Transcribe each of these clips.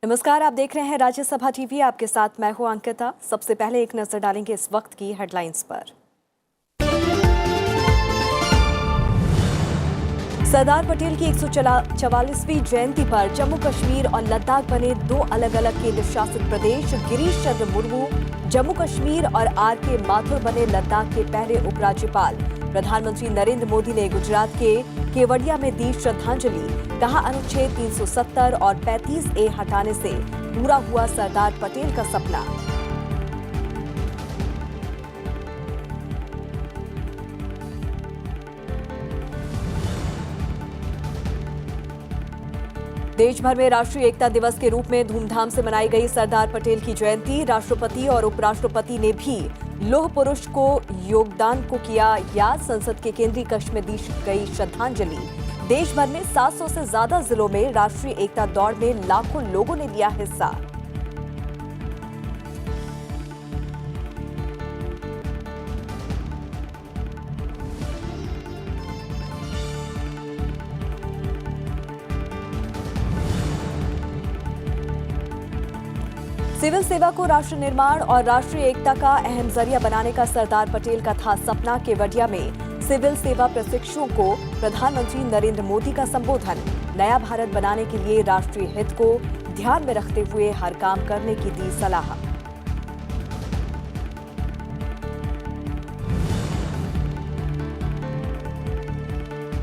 नमस्कार, आप देख रहे हैं राज्यसभा टीवी। आपके साथ मैं हूं अंकिता। सबसे पहले एक नजर डालेंगे इस वक्त की हेडलाइंस पर। सरदार पटेल की 144वीं जयंती पर जम्मू कश्मीर और लद्दाख बने दो अलग अलग केंद्र शासित प्रदेश। गिरीश चंद्र मुर्मू जम्मू कश्मीर और आर.के. माथुर बने लद्दाख के पहले उपराज्यपाल। प्रधानमंत्री नरेंद्र मोदी ने गुजरात के केवड़िया में दी श्रद्धांजलि। कहा, अनुच्छेद 370 और 35A हटाने से पूरा हुआ सरदार पटेल का सपना। देश भर में राष्ट्रीय एकता दिवस के रूप में धूमधाम से मनाई गई सरदार पटेल की जयंती। राष्ट्रपति और उपराष्ट्रपति ने भी लौह पुरुष को योगदान को किया याद। संसद के केंद्रीय कक्ष में दी गई श्रद्धांजलि। देश भर में 700 से ज्यादा जिलों में राष्ट्रीय एकता दौड़ में लाखों लोगों ने लिया हिस्सा। सिविल सेवा को राष्ट्र निर्माण और राष्ट्रीय एकता का अहम जरिया बनाने का सरदार पटेल का था सपना। केवड़िया में सिविल सेवा प्रशिक्षुओं को प्रधानमंत्री नरेंद्र मोदी का संबोधन। नया भारत बनाने के लिए राष्ट्रीय हित को ध्यान में रखते हुए हर काम करने की दी सलाह।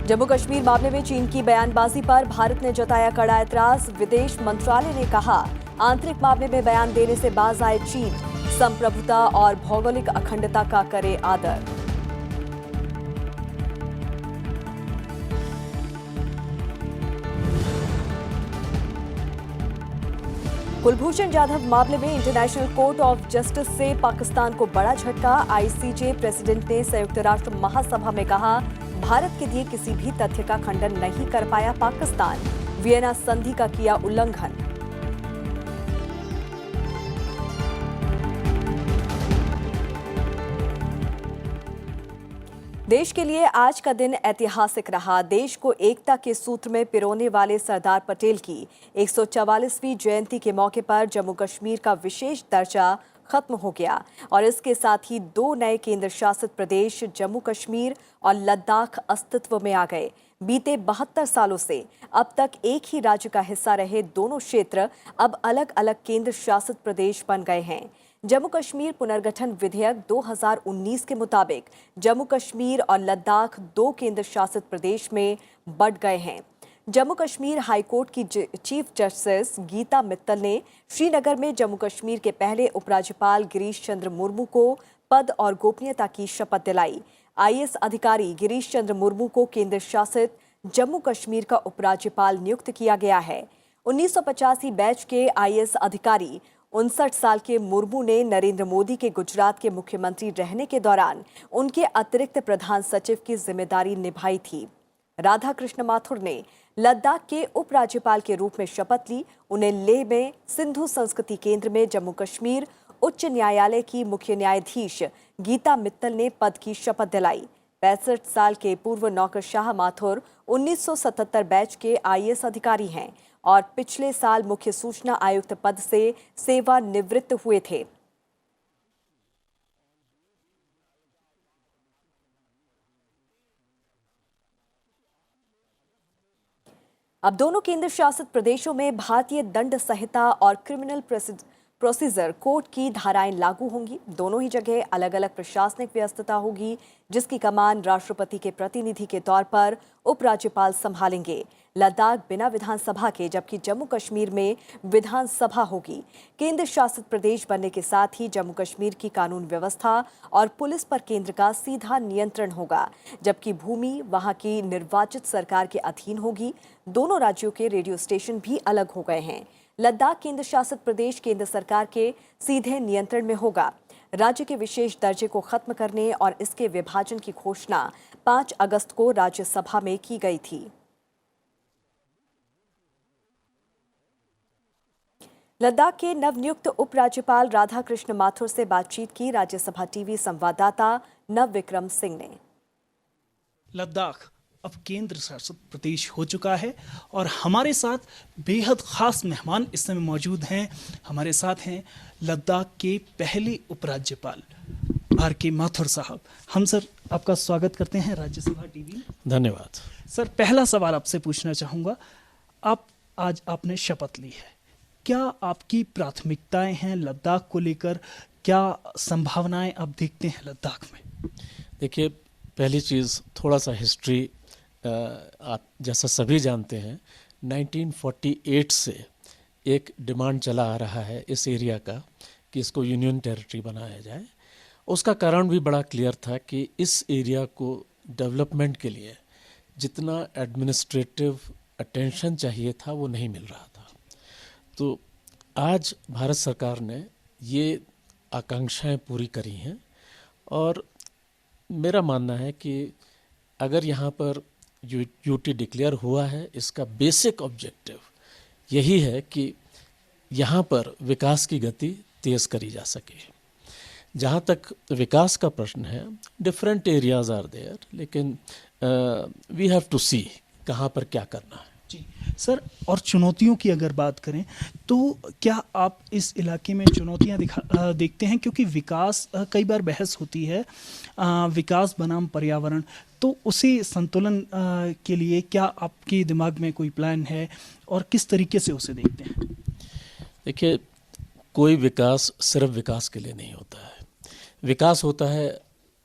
जम्मू कश्मीर मामले में चीन की बयानबाजी पर भारत ने जताया कड़ा ऐतराज। विदेश मंत्रालय ने कहा, आंतरिक मामले में बयान देने से बाज आए चीन। संप्रभुता और भौगोलिक अखंडता का करे आदर। कुलभूषण जाधव मामले में इंटरनेशनल कोर्ट ऑफ जस्टिस से पाकिस्तान को बड़ा झटका। आईसीजे प्रेसिडेंट ने संयुक्त राष्ट्र महासभा में कहा, भारत के दिए किसी भी तथ्य का खंडन नहीं कर पाया पाकिस्तान। वियना संधि का किया उल्लंघन। देश के लिए आज का दिन ऐतिहासिक रहा। देश को एकता के सूत्र में पिरोने वाले सरदार पटेल की 144वीं जयंती के मौके पर जम्मू कश्मीर का विशेष दर्जा खत्म हो गया और इसके साथ ही दो नए केंद्र शासित प्रदेश जम्मू कश्मीर और लद्दाख अस्तित्व में आ गए। बीते 72 सालों से अब तक एक ही राज्य का हिस्सा रहे दोनों क्षेत्र अब अलग अलग केंद्र शासित प्रदेश बन गए हैं। जम्मू कश्मीर पुनर्गठन विधेयक 2019 के मुताबिक जम्मू कश्मीर और लद्दाख दो केंद्र शासित प्रदेश में बढ़ गए हैं। जम्मू कश्मीर हाईकोर्ट की चीफ जस्टिस गीता मित्तल ने श्रीनगर में जम्मू कश्मीर के पहले उपराज्यपाल गिरीश चंद्र मुर्मू को पद और गोपनीयता की शपथ दिलाई। आईएएस अधिकारी गिरीश चंद्र मुर्मू को केंद्र शासित जम्मू कश्मीर का उपराज्यपाल नियुक्त किया गया है। 1985 बैच के आईएएस अधिकारी 59 साल के मुर्मू ने नरेंद्र मोदी के गुजरात के मुख्यमंत्री रहने के दौरान उनके अतिरिक्त प्रधान सचिव की जिम्मेदारी निभाई थी। राधाकृष्ण माथुर ने लद्दाख के उपराज्यपाल के रूप में शपथ ली। उन्हें लेह में सिंधु संस्कृति केंद्र में जम्मू कश्मीर उच्च न्यायालय की मुख्य न्यायाधीश गीता मित्तल ने पद की शपथ दिलाई। 65 साल के पूर्व नौकरशाह माथुर 1977 बैच के आईएएस अधिकारी हैं और पिछले साल मुख्य सूचना आयुक्त पद से सेवानिवृत्त हुए थे। अब दोनों केंद्र शासित प्रदेशों में भारतीय दंड संहिता और क्रिमिनल प्रोसीजर कोड की धाराएं लागू होंगी। दोनों ही जगह अलग अलग प्रशासनिक व्यवस्था होगी, जिसकी कमान राष्ट्रपति के प्रतिनिधि के तौर पर उपराज्यपाल संभालेंगे। लद्दाख बिना विधानसभा के, जबकि जम्मू कश्मीर में विधानसभा होगी। केंद्र शासित प्रदेश बनने के साथ ही जम्मू कश्मीर की कानून व्यवस्था और पुलिस पर केंद्र का सीधा नियंत्रण होगा, जबकि भूमि वहां की निर्वाचित सरकार के अधीन होगी। दोनों राज्यों के रेडियो स्टेशन भी अलग हो गए हैं। लद्दाख केंद्र शासित प्रदेश केंद्र सरकार के सीधे नियंत्रण में होगा। राज्य के विशेष दर्जे को खत्म करने और इसके विभाजन की घोषणा 5 अगस्त को राज्यसभा में की गई थी। लद्दाख के नवनियुक्त उपराज्यपाल राधाकृष्ण माथुर से बातचीत की राज्यसभा टीवी संवाददाता नव विक्रम सिंह ने। लद्दाख अब केंद्र शासित प्रदेश हो चुका है और हमारे साथ बेहद ख़ास मेहमान इस समय मौजूद हैं। हमारे साथ हैं लद्दाख के पहले उपराज्यपाल RK माथुर साहब। हम सर आपका स्वागत करते हैं राज्यसभा टीवी में। धन्यवाद सर, पहला सवाल आपसे पूछना चाहूँगा, आपने शपथ ली है, क्या आपकी प्राथमिकताएं हैं लद्दाख को लेकर? क्या संभावनाएं आप देखते हैं लद्दाख में? देखिए, पहली चीज़ थोड़ा सा हिस्ट्री, आप जैसा सभी जानते हैं 1948 से एक डिमांड चला आ रहा है इस एरिया का कि इसको यूनियन टेरिटरी बनाया जाए। उसका कारण भी बड़ा क्लियर था कि इस एरिया को डेवलपमेंट के लिए जितना एडमिनिस्ट्रेटिव अटेंशन चाहिए था वो नहीं मिल रहा था। तो आज भारत सरकार ने ये आकांक्षाएं पूरी करी हैं और मेरा मानना है कि अगर यहाँ पर यूटी डिक्लेयर हुआ है, इसका बेसिक ऑब्जेक्टिव यही है कि यहाँ पर विकास की गति तेज़ करी जा सके। जहाँ तक विकास का प्रश्न है, डिफरेंट एरियाज आर देयर, लेकिन वी हैव टू सी कहाँ पर क्या करना है। जी सर, और चुनौतियों की अगर बात करें तो क्या आप इस इलाके में चुनौतियां देखते हैं? क्योंकि विकास, कई बार बहस होती है विकास बनाम पर्यावरण, तो उसी संतुलन के लिए क्या आपके दिमाग में कोई प्लान है और किस तरीके से उसे देखते हैं? देखिए, कोई विकास सिर्फ विकास के लिए नहीं होता है। विकास होता है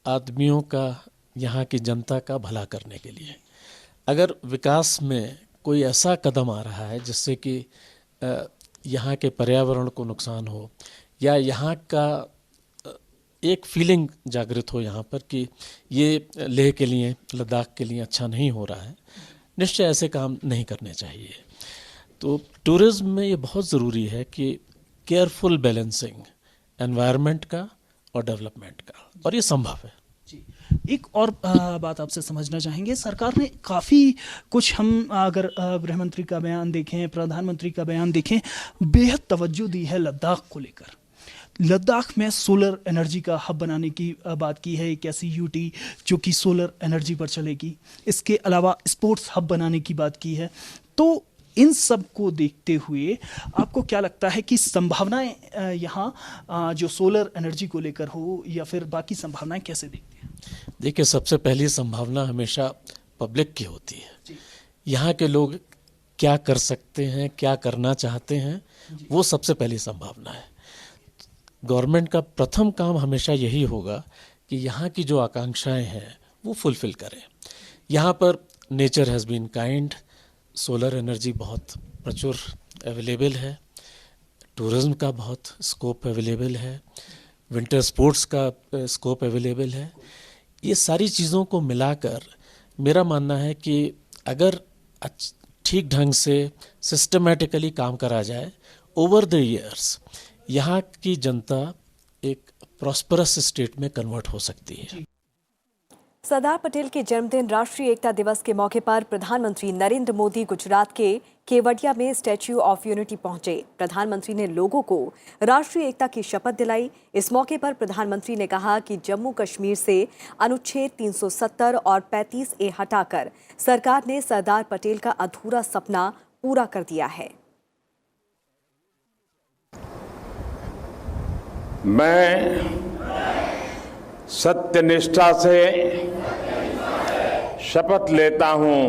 आदमियों का, यहाँ की जनता का भला करने के लिए। अगर विकास में कोई ऐसा कदम आ रहा है जिससे कि यहाँ के पर्यावरण को नुकसान हो या यहाँ का एक फीलिंग जागृत हो यहाँ पर कि ये लेह के लिए, लद्दाख के लिए अच्छा नहीं हो रहा है, निश्चय ऐसे काम नहीं करने चाहिए। तो टूरिज्म में ये बहुत ज़रूरी है कि केयरफुल बैलेंसिंग एनवायरनमेंट का और डेवलपमेंट का, और ये संभव है। जी, एक और बात आपसे समझना चाहेंगे, सरकार ने काफ़ी कुछ, हम अगर गृह मंत्री का बयान देखें, प्रधानमंत्री का बयान देखें, बेहद तवज्जो दी है लद्दाख को लेकर। लद्दाख में सोलर एनर्जी का हब बनाने की बात की है, एक ऐसी यूटी जो कि सोलर एनर्जी पर चलेगी। इसके अलावा स्पोर्ट्स हब बनाने की बात की है। तो इन सब को देखते हुए आपको क्या लगता है कि संभावनाएं यहाँ जो सोलर एनर्जी को लेकर हो या फिर बाकी संभावनाएं कैसे देखते हैं? देखिए, सबसे पहली संभावना हमेशा पब्लिक की होती है। यहाँ के लोग क्या कर सकते हैं, क्या करना चाहते हैं, वो सबसे पहली संभावना है। गवर्नमेंट का प्रथम काम हमेशा यही होगा कि यहाँ की जो आकांक्षाएं हैं वो फुलफिल करें। यहाँ पर nature has been kind, solar energy बहुत प्रचुर अवेलेबल है, टूरिज़्म का बहुत स्कोप अवेलेबल है, विंटर स्पोर्ट्स का स्कोप अवेलेबल है। ये सारी चीज़ों को मिलाकर मेरा मानना है कि अगर ठीक ढंग से सिस्टमेटिकली काम करा जाए, ओवर द ईयर्स यहाँ की जनता एक प्रॉस्परस स्टेट में कन्वर्ट हो सकती है। सरदार पटेल के जन्मदिन राष्ट्रीय एकता दिवस के मौके पर प्रधानमंत्री नरेंद्र मोदी गुजरात के केवडिया में स्टैच्यू ऑफ यूनिटी पहुंचे। प्रधानमंत्री ने लोगों को राष्ट्रीय एकता की शपथ दिलाई। इस मौके पर प्रधानमंत्री ने कहा कि जम्मू कश्मीर से अनुच्छेद 370 और 35A हटाकर सरकार ने सरदार पटेल का अधूरा सपना पूरा कर दिया है। मैं सत्यनिष्ठा से शपथ लेता हूं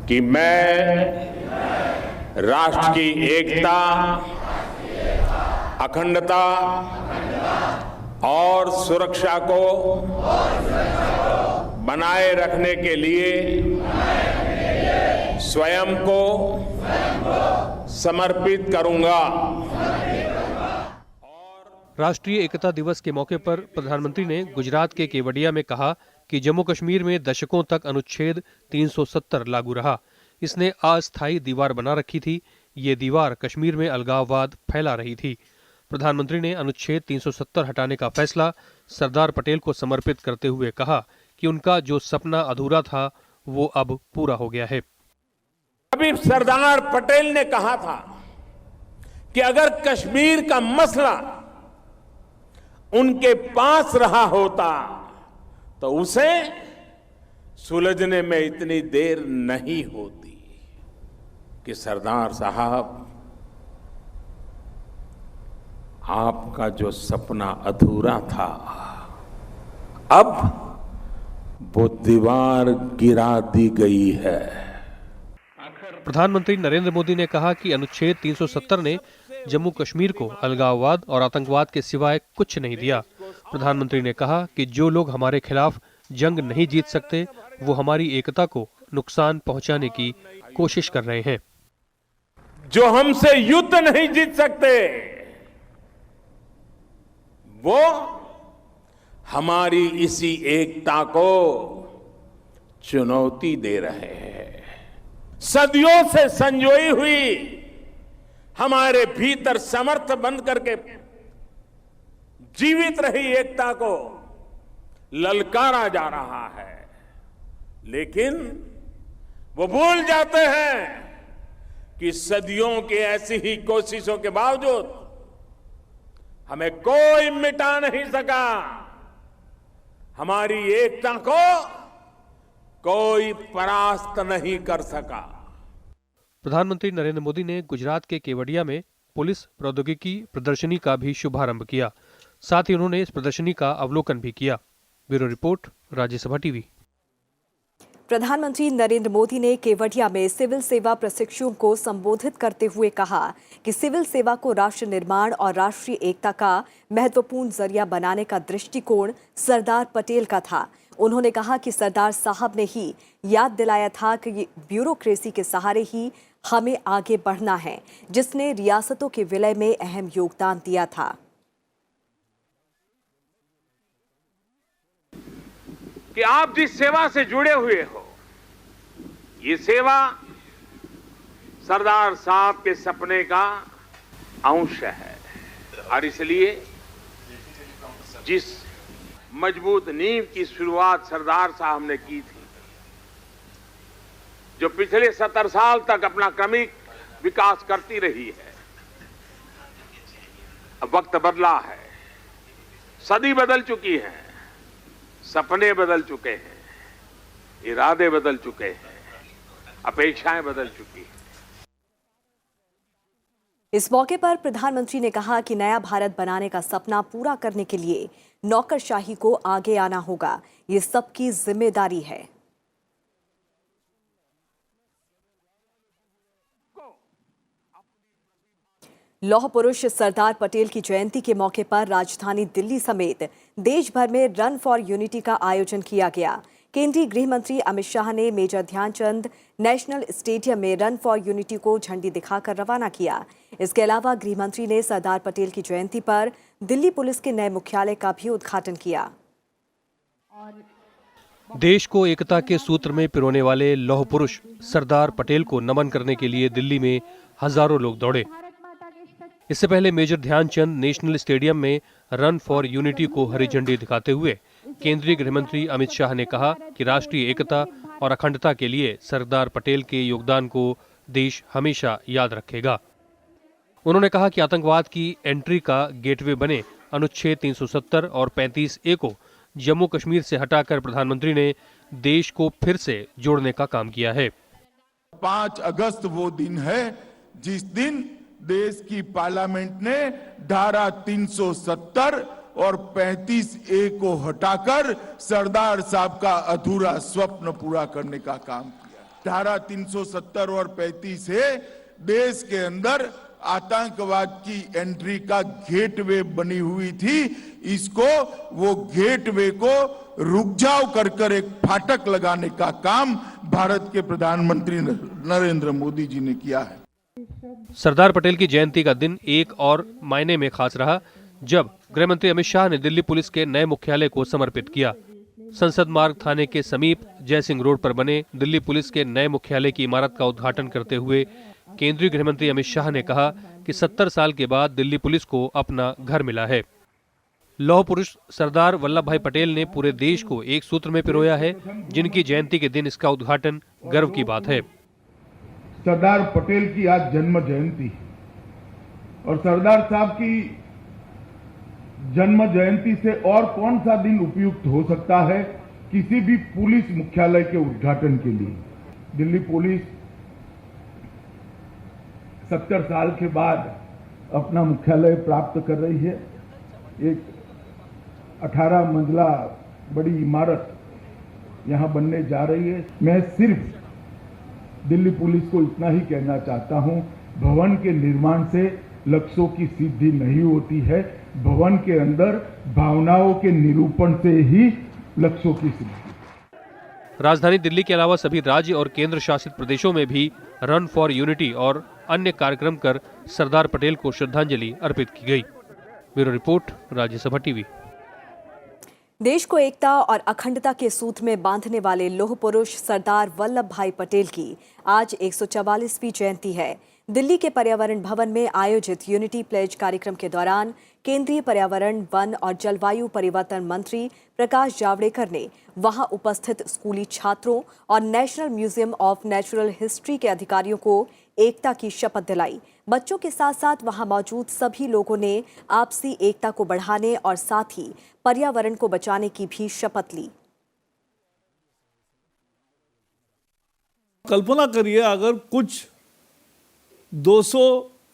कि मैं राष्ट्र की एकता, अखंडता और सुरक्षा को बनाए रखने के लिए स्वयं को समर्पित करूंगा। राष्ट्रीय एकता दिवस के मौके पर प्रधानमंत्री ने गुजरात के केवडिया में कहा कि जम्मू कश्मीर में दशकों तक अनुच्छेद 370 लागू रहा। इसने अस्थायी दीवार बना रखी थी। ये दीवार कश्मीर में अलगाववाद फैला रही थी। प्रधानमंत्री ने अनुच्छेद 370 हटाने का फैसला सरदार पटेल को समर्पित करते हुए कहा कि उनका जो सपना अधूरा था वो अब पूरा हो गया है। अभी सरदार पटेल ने कहा था कि अगर कश्मीर का मसला उनके पास रहा होता तो उसे सुलझने में इतनी देर नहीं होती कि सरदार साहब, आपका जो सपना अधूरा था, अब वो दीवार गिरा दी गई है। प्रधानमंत्री नरेंद्र मोदी ने कहा कि अनुच्छेद 370 ने जम्मू कश्मीर को अलगाववाद और आतंकवाद के सिवाय कुछ नहीं दिया। प्रधानमंत्री ने कहा कि जो लोग हमारे खिलाफ जंग नहीं जीत सकते, वो हमारी एकता को नुकसान पहुंचाने की कोशिश कर रहे हैं। जो हमसे युद्ध नहीं जीत सकते, वो हमारी इसी एकता को चुनौती दे रहे हैं। सदियों से संजोई हुई हमारे भीतर समर्थ बन करके जीवित रही एकता को ललकारा जा रहा है, लेकिन वो भूल जाते हैं कि सदियों की ऐसी ही कोशिशों के बावजूद हमें कोई मिटा नहीं सका, हमारी एकता को कोई परास्त नहीं कर सका। प्रधानमंत्री नरेंद्र मोदी ने गुजरात के केवड़िया में पुलिस प्रौद्योगिकी प्रदर्शनी का भी शुभारंभ किया। साथ ही उन्होंने इस प्रदर्शनी का अवलोकन भी किया। Bureau report, Rajya Sabha TV. प्रधानमंत्री नरेंद्र मोदी ने केवड़िया में सिविल सेवा प्रशिक्षुओं को संबोधित करते हुए कहा कि सिविल सेवा को राष्ट्र निर्माण और राष्ट्रीय एकता का महत्वपूर्ण जरिया बनाने का दृष्टिकोण सरदार पटेल का था। उन्होंने कहा कि सरदार साहब ने ही याद दिलाया था कि ब्यूरोक्रेसी के सहारे ही हमें आगे बढ़ना है, जिसने रियासतों के विलय में अहम योगदान दिया था। कि आप जिस सेवा से जुड़े हुए हो, ये सेवा सरदार साहब के सपने का अंश है, और इसलिए जिस मजबूत नींव की शुरुआत सरदार साहब ने की थी, जो पिछले 70 साल तक अपना क्रमिक विकास करती रही है, अब वक्त बदला है, सदी बदल चुकी है, सपने बदल चुके हैं, इरादे बदल चुके हैं, अपेक्षाएं बदल चुकी हैं। इस मौके पर प्रधानमंत्री ने कहा कि नया भारत बनाने का सपना पूरा करने के लिए नौकरशाही को आगे आना होगा। ये सबकी जिम्मेदारी है। लौह पुरुष सरदार पटेल की जयंती के मौके पर राजधानी दिल्ली समेत देश भर में रन फॉर यूनिटी का आयोजन किया गया। केंद्रीय गृह मंत्री अमित शाह ने मेजर ध्यानचंद नेशनल स्टेडियम में रन फॉर यूनिटी को झंडी दिखाकर रवाना किया। इसके अलावा गृह मंत्री ने सरदार पटेल की जयंती पर दिल्ली पुलिस के नए मुख्यालय का भी उद्घाटन किया। देश को एकता के सूत्र में पिरोने वाले लौह पुरुष सरदार पटेल को नमन करने के लिए दिल्ली में हजारों लोग दौड़े। इससे पहले मेजर ध्यानचंद नेशनल स्टेडियम में रन फॉर यूनिटी को हरी झंडी दिखाते हुए केंद्रीय गृह मंत्री अमित शाह ने कहा कि राष्ट्रीय एकता और अखंडता के लिए सरदार पटेल के योगदान को देश हमेशा याद रखेगा। उन्होंने कहा कि आतंकवाद की एंट्री का गेटवे बने अनुच्छेद 370 और 35A को जम्मू कश्मीर से हटाकर प्रधानमंत्री ने देश को फिर से जोड़ने का काम किया है। 5 अगस्त वो दिन है जिस दिन देश की पार्लियामेंट ने धारा 370 और 35A को हटाकर सरदार साहब का अधूरा स्वप्न पूरा करने का काम किया। धारा 370 और 35A देश के अंदर आतंकवाद की एंट्री का गेटवे बनी हुई थी। इसको वो गेटवे को रुकजाव कर एक फाटक लगाने का काम भारत के प्रधानमंत्री नरेंद्र मोदी जी ने किया है। सरदार पटेल की जयंती का दिन एक और मायने में खास रहा जब गृह मंत्री अमित शाह ने दिल्ली पुलिस के नए मुख्यालय को समर्पित किया। संसद मार्ग थाने के समीप जयसिंह रोड पर बने दिल्ली पुलिस के नए मुख्यालय की इमारत का उद्घाटन करते हुए केंद्रीय गृह मंत्री अमित शाह ने कहा कि 70 साल के बाद दिल्ली पुलिस को अपना घर मिला है। लौह पुरुष सरदार वल्लभ भाई पटेल ने पूरे देश को एक सूत्र में पिरोया है, जिनकी जयंती के दिन इसका उद्घाटन गर्व की बात है। सरदार पटेल की आज जन्म जयंती और सरदार साहब की जन्म जयंती से और कौन सा दिन उपयुक्त हो सकता है किसी भी पुलिस मुख्यालय के उद्घाटन के लिए। दिल्ली पुलिस 70 साल के बाद अपना मुख्यालय प्राप्त कर रही है। एक 18 मंजिला बड़ी इमारत यहां बनने जा रही है। मैं सिर्फ दिल्ली पुलिस को इतना ही कहना चाहता हूं, भवन के निर्माण से लक्ष्यों की सिद्धि नहीं होती है, भवन के अंदर भावनाओं के निरूपण से ही लक्ष्यों की सिद्धि। राजधानी दिल्ली के अलावा सभी राज्य और केंद्र शासित प्रदेशों में भी रन फॉर यूनिटी और अन्य कार्यक्रम कर सरदार पटेल को श्रद्धांजलि अर्पित की गई। Bureau report, Rajya Sabha TV. देश को एकता और अखंडता के सूत्र में बांधने वाले लौह पुरुष सरदार वल्लभ भाई पटेल की आज 144वीं जयंती है। दिल्ली के पर्यावरण भवन में आयोजित यूनिटी प्लेज कार्यक्रम के दौरान केंद्रीय पर्यावरण, वन और जलवायु परिवर्तन मंत्री प्रकाश जावड़ेकर ने वहां उपस्थित स्कूली छात्रों और national museum of natural history के अधिकारियों को एकता की शपथ दिलाई। बच्चों के साथ साथ वहां मौजूद सभी लोगों ने आपसी एकता को बढ़ाने और साथ ही पर्यावरण को बचाने की भी शपथ ली। कल्पना करिए अगर कुछ 200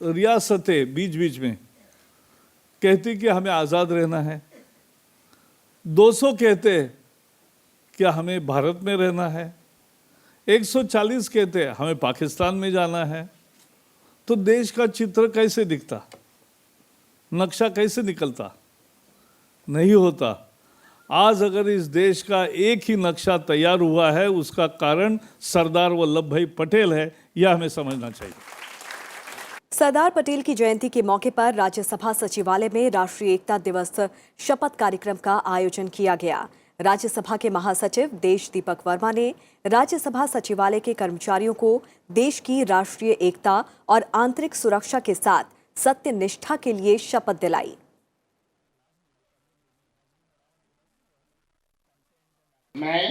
रियासतें बीच बीच में कहती कि हमें आज़ाद रहना है, 200 कहते कि हमें भारत में रहना है, 140 कहते हमें पाकिस्तान में जाना है, तो देश का चित्र कैसे दिखता, नक्शा कैसे निकलता? नहीं होता। आज अगर इस देश का एक ही नक्शा तैयार हुआ है, उसका कारण सरदार वल्लभ भाई पटेल है, यह हमें समझना चाहिए। सरदार पटेल की जयंती के मौके पर राज्यसभा सचिवालय में राष्ट्रीय एकता दिवस शपथ कार्यक्रम का आयोजन किया गया। राज्यसभा के महासचिव देश दीपक वर्मा ने राज्यसभा सचिवालय के कर्मचारियों को देश की राष्ट्रीय एकता और आंतरिक सुरक्षा के साथ सत्यनिष्ठा के लिए शपथ दिलाई। मैं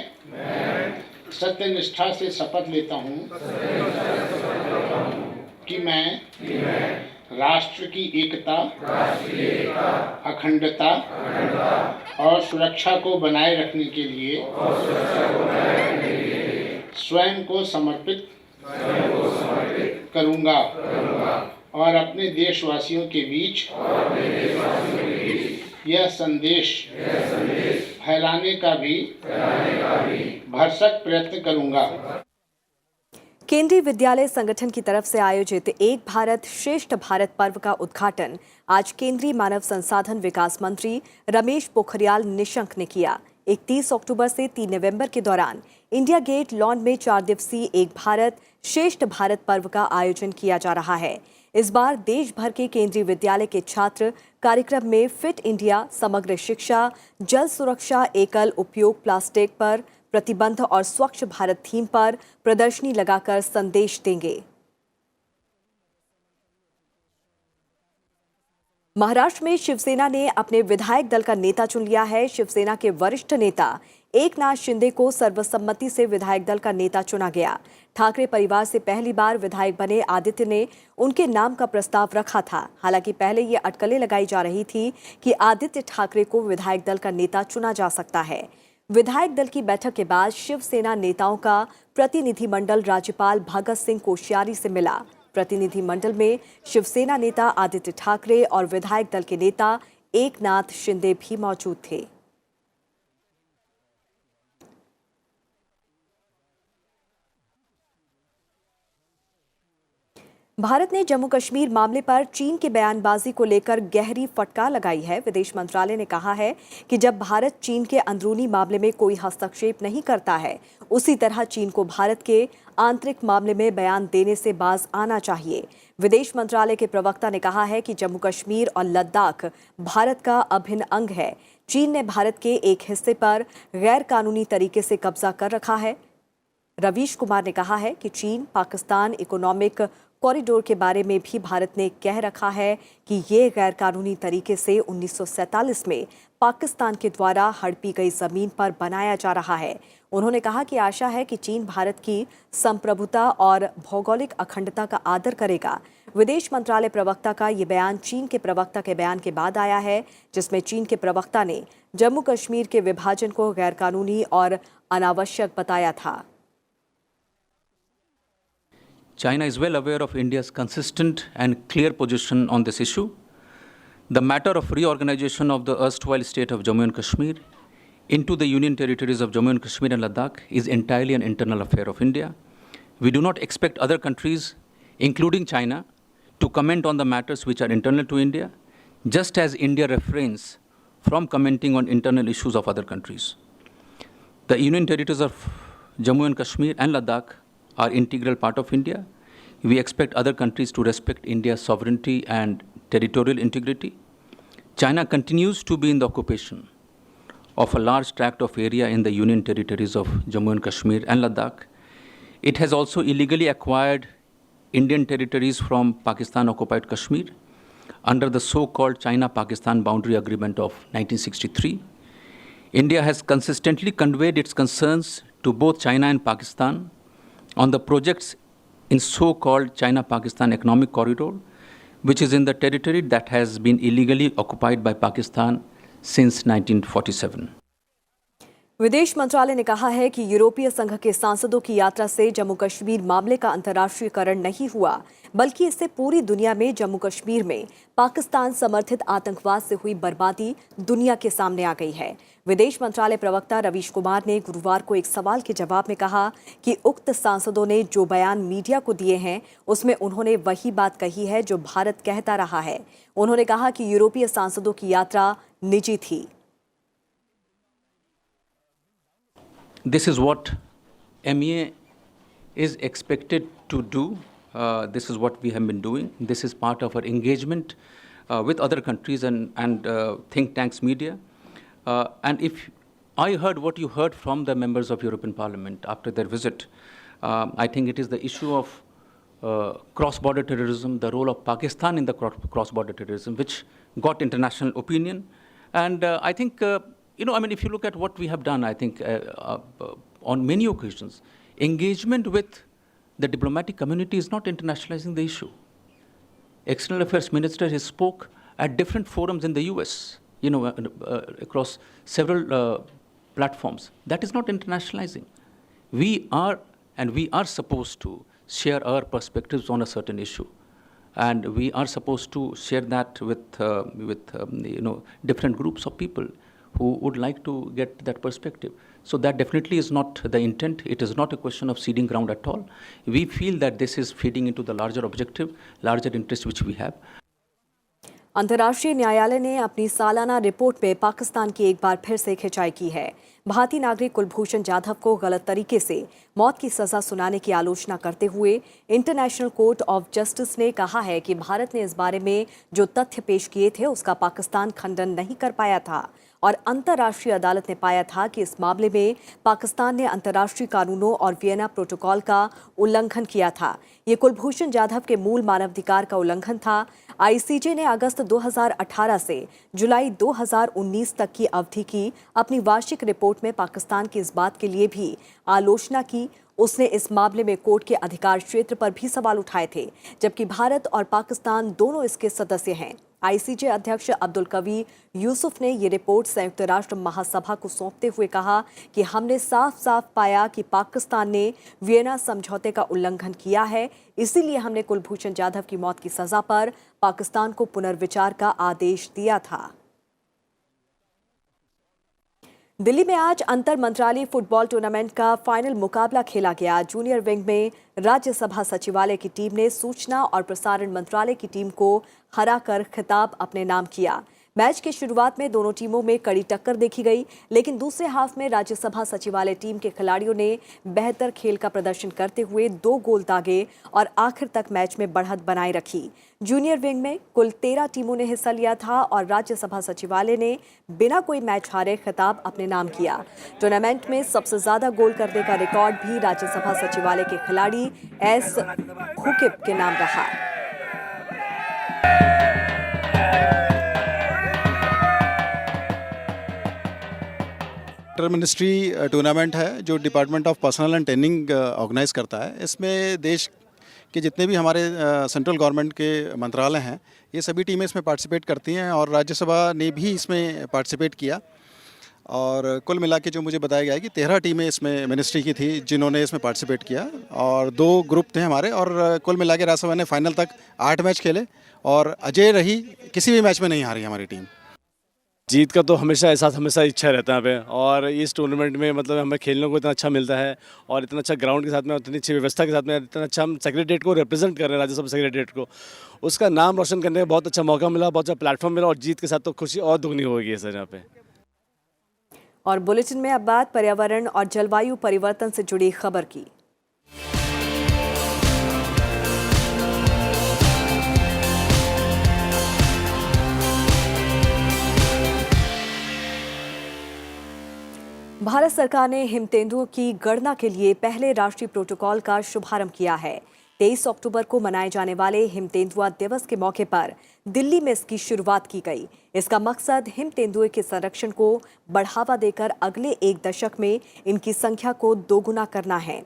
सत्यनिष्ठा से शपथ लेता हूं कि मैं राष्ट्र की एकता, अखंडता और सुरक्षा को बनाए रखने के लिए स्वयं को समर्पित करूंगा और अपने देशवासियों के बीच यह संदेश फैलाने का भी भरसक प्रयत्न करूंगा। केंद्रीय विद्यालय संगठन की तरफ से आयोजित एक भारत श्रेष्ठ भारत पर्व का उद्घाटन आज केंद्रीय मानव संसाधन विकास मंत्री रमेश पोखरियाल निशंक ने किया। 31 अक्टूबर से 3 नवंबर के दौरान इंडिया गेट लॉन में 4 दिवसीय एक भारत श्रेष्ठ भारत पर्व का आयोजन किया जा रहा है। इस बार देश भर के केंद्रीय विद्यालय के छात्र कार्यक्रम में फिट इंडिया, समग्र शिक्षा, जल सुरक्षा, एकल उपयोग प्लास्टिक पर प्रतिबंध और स्वच्छ भारत थीम पर प्रदर्शनी लगाकर संदेश देंगे। महाराष्ट्र में शिवसेना ने अपने विधायक दल का नेता चुन लिया है। शिवसेना के वरिष्ठ नेता एकनाथ शिंदे को सर्वसम्मति से विधायक दल का नेता चुना गया। ठाकरे परिवार से पहली बार विधायक बने आदित्य ने उनके नाम का प्रस्ताव रखा था। हालांकि पहले ये अटकलें लगाई जा रही थी कि आदित्य ठाकरे को विधायक दल का नेता चुना जा सकता है। विधायक दल की बैठक के बाद शिवसेना नेताओं का प्रतिनिधिमंडल राज्यपाल भगत सिंह कोश्यारी से मिला। प्रतिनिधिमंडल में शिवसेना नेता आदित्य ठाकरे और विधायक दल के नेता एकनाथ शिंदे भी मौजूद थे। भारत ने जम्मू कश्मीर मामले पर चीन की बयानबाजी को लेकर गहरी फटकार लगाई है। विदेश मंत्रालय ने कहा है कि जब भारत चीन के अंदरूनी मामले में कोई हस्तक्षेप नहीं करता है, उसी तरह चीन को भारत के आंतरिक मामले में बयान देने से बाज आना चाहिए। विदेश मंत्रालय के प्रवक्ता ने कहा है कि जम्मू कश्मीर और लद्दाख भारत का अभिन्न अंग है। चीन ने भारत के एक हिस्से पर गैर कानूनी तरीके से कब्जा कर रखा है। रवीश कुमार ने कहा है कि चीन पाकिस्तान इकोनॉमिक कॉरिडोर के बारे में भी भारत ने कह रखा है कि ये गैरकानूनी तरीके से 1947 में पाकिस्तान के द्वारा हड़पी गई जमीन पर बनाया जा रहा है। उन्होंने कहा कि आशा है कि चीन भारत की संप्रभुता और भौगोलिक अखंडता का आदर करेगा। विदेश मंत्रालय प्रवक्ता का ये बयान चीन के प्रवक्ता के बयान के बाद आया है, जिसमें चीन के प्रवक्ता ने जम्मू कश्मीर के विभाजन को गैरकानूनी और अनावश्यक बताया था। China is well aware of India's consistent and clear position on this issue. The matter of reorganization of the erstwhile state of Jammu and Kashmir into the Union territories of Jammu and Kashmir and Ladakh is entirely an internal affair of India. We do not expect other countries, including China, to comment on the matters which are internal to India, just as India refrains from commenting on internal issues of other countries. The Union territories of Jammu and Kashmir and Ladakh are integral part of India. We expect other countries to respect India's sovereignty and territorial integrity. China continues to be in the occupation of a large tract of area in the Union territories of Jammu and Kashmir and Ladakh. It has also illegally acquired Indian territories from Pakistan-occupied Kashmir under the so-called China-Pakistan Boundary Agreement of 1963. India has consistently conveyed its concerns to both China and Pakistan on the projects in so-called China-Pakistan Economic Corridor, which is in the territory that has been illegally occupied by Pakistan since 1947. विदेश मंत्रालय ने कहा है कि यूरोपीय संघ के सांसदों की यात्रा से जम्मू कश्मीर मामले का अंतर्राष्ट्रीयकरण नहीं हुआ, बल्कि इससे पूरी दुनिया में जम्मू कश्मीर में पाकिस्तान समर्थित आतंकवाद से हुई बर्बादी दुनिया के सामने आ गई है। विदेश मंत्रालय प्रवक्ता रवीश कुमार ने गुरुवार को एक सवाल के जवाब में कहा कि उक्त सांसदों ने जो बयान मीडिया को दिए हैं उसमें उन्होंने वही बात कही है जो भारत कहता रहा है। उन्होंने कहा कि यूरोपीय सांसदों की यात्रा निजी थी। This is what MEA is expected to do. This is what we have been doing. This is part of our engagement with other countries and think tanks, media. And if I heard what you heard from the members of European Parliament after their visit, I think it is the issue of cross-border terrorism, the role of Pakistan in the cross-border terrorism, which got international opinion. And I think, if you look at what we have done, I think on many occasions, engagement with the diplomatic community is not internationalizing the issue. External Affairs Minister has spoke at different forums in the US, across several platforms. That is not internationalizing. We are supposed to share our perspectives on a certain issue. And we are supposed to share that with different groups of people who would like to get that perspective. So that definitely is not the intent. It is not a question of ceding ground at all. We feel that this is feeding into the larger objective, larger interest which we have. अंतर्राष्ट्रीय न्यायालय ने अपनी सालाना report में पाकिस्तान की एक बार फिर से खिंचाई की है। भारतीय नागरिक कुलभूषण जाधव को गलत तरीके से मौत की सजा सुनाने की आलोचना करते हुए इंटरनेशनल कोर्ट ऑफ जस्टिस ने कहा है कि भारत ने इस बारे में जो तथ्य पेश किए थे उसका पाकिस्तान खंडन नहीं कर पाया था और अंतर्राष्ट्रीय अदालत ने पाया था कि इस मामले में पाकिस्तान ने अंतर्राष्ट्रीय कानूनों और वियना प्रोटोकॉल का उल्लंघन किया था। ये कुलभूषण जाधव के मूल मानवाधिकार का उल्लंघन था। आईसीजे ने अगस्त 2018 से जुलाई 2019 तक की अवधि की अपनी वार्षिक रिपोर्ट में पाकिस्तान की इस बात के लिए भी आलोचना की। उसने इस मामले में कोर्ट के अधिकार क्षेत्र पर भी सवाल उठाए थे, जबकि भारत और पाकिस्तान दोनों इसके सदस्य हैं। आईसीजे अध्यक्ष अब्दुल कवी यूसुफ ने ये रिपोर्ट संयुक्त राष्ट्र महासभा को सौंपते हुए कहा कि हमने साफ साफ पाया कि पाकिस्तान ने वियना समझौते का उल्लंघन किया है, इसीलिए हमने कुलभूषण जाधव की मौत की सजा पर पाकिस्तान को पुनर्विचार का आदेश दिया था। दिल्ली में आज अंतर मंत्रालय फुटबॉल टूर्नामेंट का फाइनल मुकाबला खेला गया। जूनियर विंग में राज्यसभा सचिवालय की टीम ने सूचना और प्रसारण मंत्रालय की टीम को हराकर खिताब अपने नाम किया। मैच की शुरुआत में दोनों टीमों में कड़ी टक्कर देखी गई, लेकिन दूसरे हाफ में राज्यसभा सचिवालय टीम के खिलाड़ियों ने बेहतर खेल का प्रदर्शन करते हुए 2 गोल दागे और आखिर तक मैच में बढ़त बनाए रखी। जूनियर विंग में कुल 13 टीमों ने हिस्सा लिया था और राज्यसभा सचिवालय ने बिना कोई मैच हारे खिताब अपने नाम किया। टूर्नामेंट में सबसे ज्यादा गोल करने का रिकॉर्ड भी राज्यसभा सचिवालय के खिलाड़ी एस खुकिब के नाम रहा। इंटर मिनिस्ट्री टूर्नामेंट है जो department of personnel and training organise करता है। इसमें देश के जितने भी हमारे सेंट्रल गवर्नमेंट के मंत्रालय हैं, ये सभी टीमें इसमें पार्टिसिपेट करती हैं और राज्यसभा ने भी इसमें पार्टिसिपेट किया। और कुल मिला के जो मुझे बताया गया है कि 13 टीमें इसमें मिनिस्ट्री की थी जिन्होंने इसमें पार्टिसिपेट किया और 2 ग्रुप थे हमारे और कुल मिला के राज्यसभा ने फाइनल तक 8 मैच खेले और अजय रही, किसी भी मैच में नहीं हारी हमारी टीम। जीत का तो हमेशा एहसास, हमेशा इच्छा रहता है पे, और इस टूर्नामेंट में मतलब हमें खेलने को इतना अच्छा मिलता है और इतना अच्छा ग्राउंड के साथ में, इतनी अच्छी व्यवस्था के साथ में, इतना अच्छा हम सेक्रेटरीट को रिप्रेजेंट कर रहे हैं, राज्यसभा सेक्रेटरीट को, उसका नाम रोशन करने का बहुत अच्छा मौका मिला, बहुत अच्छा प्लेटफॉर्म मिला और जीत के साथ तो खुशी और दुगनी होगी सर यहाँ पे। और बुलेटिन में अब बात पर्यावरण और जलवायु परिवर्तन से जुड़ी खबर की। भारत सरकार ने हिम तेंदुओं की गणना के लिए पहले राष्ट्रीय प्रोटोकॉल का शुभारंभ किया है। 23 अक्टूबर को मनाए जाने वाले हिम तेंदुआ दिवस के मौके पर दिल्ली में इसकी शुरुआत की गई। इसका मकसद हिम तेंदुए के संरक्षण को बढ़ावा देकर अगले 1 दशक में इनकी संख्या को दोगुना करना है।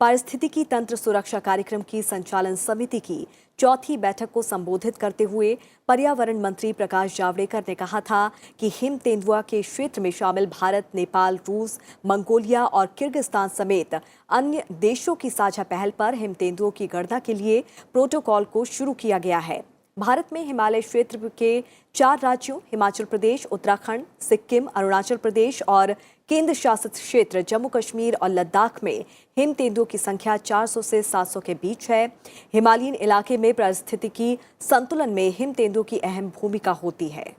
पारिस्थितिकी तंत्र सुरक्षा कार्यक्रम की संचालन समिति की 4थी बैठक को संबोधित करते हुए पर्यावरण मंत्री प्रकाश जावड़ेकर ने कहा था कि हिम तेंदुआ के क्षेत्र में शामिल भारत, नेपाल, रूस, मंगोलिया और किर्गिस्तान समेत अन्य देशों की साझा पहल पर हिम तेंदुओं की गणना के लिए प्रोटोकॉल को शुरू किया गया है। भारत में हिमालय क्षेत्र के 4 राज्यों हिमाचल प्रदेश, उत्तराखंड, सिक्किम, अरुणाचल प्रदेश और केंद्र शासित क्षेत्र जम्मू कश्मीर और लद्दाख में हिम तेंदुओं की संख्या 400 से 700 के बीच है। हिमालयन इलाके में पारिस्थितिकी संतुलन में हिम तेंदुओं की अहम भूमिका होती है।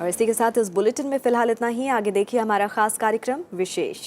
और इसी के साथ इस बुलेटिन में फिलहाल इतना ही। आगे देखिए हमारा खास कार्यक्रम विशेष।